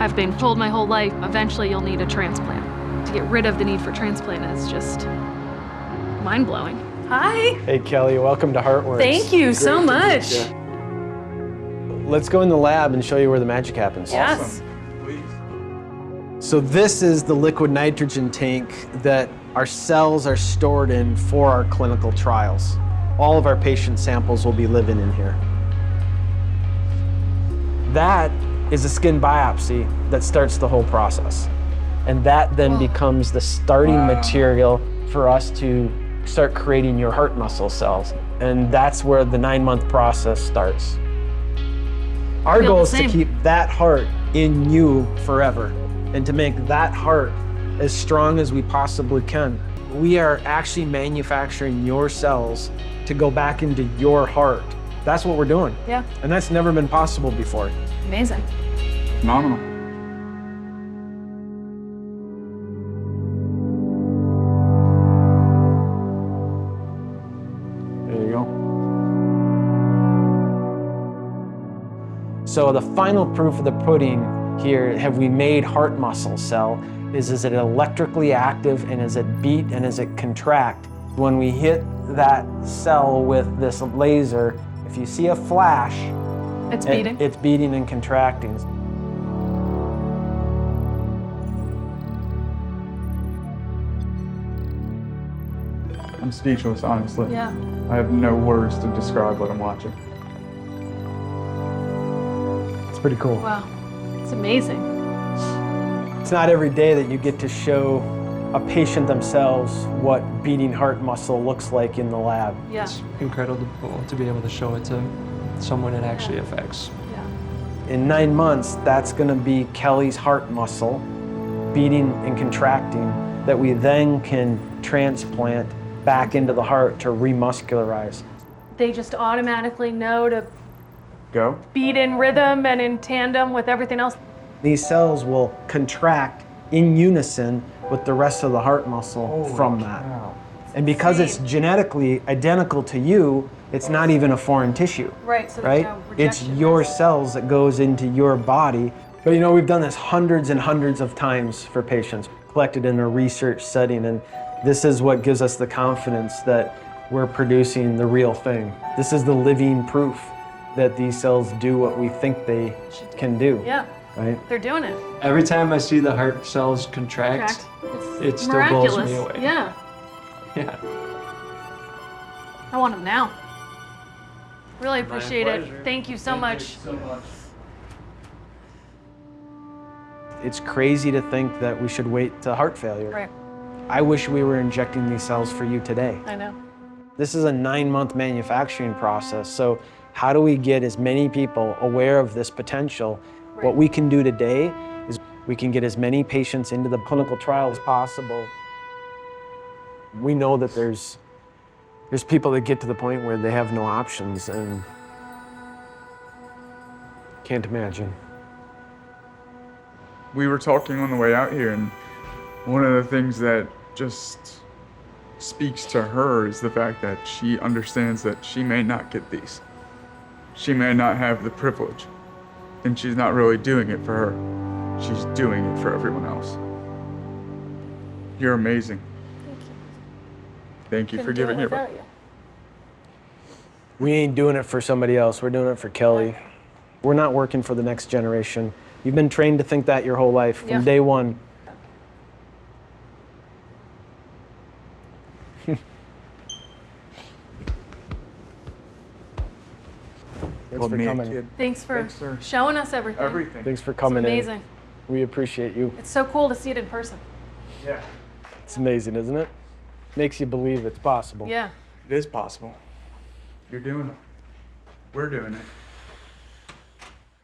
I've been told my whole life, eventually you'll need a transplant. To get rid of the need for transplant is just mind-blowing. Hi. Hey, Kelly, welcome to Heartworks. Thank you so much. Let's go in the lab and show you where the magic happens. Yes. Awesome. Please. So this is the liquid nitrogen tank that our cells are stored in for our clinical trials. All of our patient samples will be living in here. That is a skin biopsy that starts the whole process. And that then becomes the starting material for us to start creating your heart muscle cells. And that's where the 9-month process starts. Our goal is to keep that heart in you forever and to make that heart as strong as we possibly can. We are actually manufacturing your cells to go back into your heart. That's what we're doing. Yeah. And that's never been possible before. Amazing. Phenomenal. There you go. So the final proof of the pudding here, have we made heart muscle cell, is it electrically active and is it beat and is it contract? When we hit that cell with this laser, if you see a flash, It's beating. It's beating and contracting. I'm speechless, honestly. Yeah. I have no words to describe what I'm watching. It's pretty cool. Wow. It's amazing. It's not every day that you get to show a patient themselves what beating heart muscle looks like in the lab. Yeah. It's incredible to be able to show it to someone it actually affects. Yeah. In 9 months, that's gonna be Kelly's heart muscle beating and contracting that we then can transplant back into the heart to remuscularize. They just automatically know to Go. beat in rhythm and in tandem with everything else. These cells will contract in unison with the rest of the heart muscle from that. Wow. And because it's genetically identical to you, it's not even a foreign tissue. Right, so there's Right? no It's rejection your risk. cells that goes into your body. But you know, we've done this hundreds and hundreds of times for patients, collected in a research setting, and this is what gives us the confidence that we're producing the real thing. This is the living proof that these cells do what we think they can do. Yeah, Right? they're doing it. Every time I see the heart cells contract, it still blows miraculous. me away. Yeah, Yeah. I want them now. Really appreciate it. pleasure. Thank you so much. It's crazy to think that we should wait to heart failure. Right, I wish we were injecting these cells for you today. I know. This is a 9-month manufacturing process, so how do we get as many people aware of this potential? Right. What we can do today is we can get as many patients into the clinical trial as possible. We know that there's people that get to the point where they have no options and can't imagine. We were talking on the way out here, and one of the things that just speaks to her is the fact that she understands that she may not get these. She may not have the privilege, and she's not really doing it for her. She's doing it for everyone else. You're amazing. Thank you for giving your back. We ain't doing it for somebody else, we're doing it for Kelly. We're not working for the next generation. You've been trained to think that your whole life, from Yeah. day one. Thanks Called for me a coming. kid. Thanks for Thanks, sir. showing us everything. Everything. Thanks for It's coming in. amazing. We appreciate you. It's so cool to see it in person. Yeah. It's amazing, isn't it? Makes you believe it's possible. Yeah. It is possible. You're doing it. We're doing it.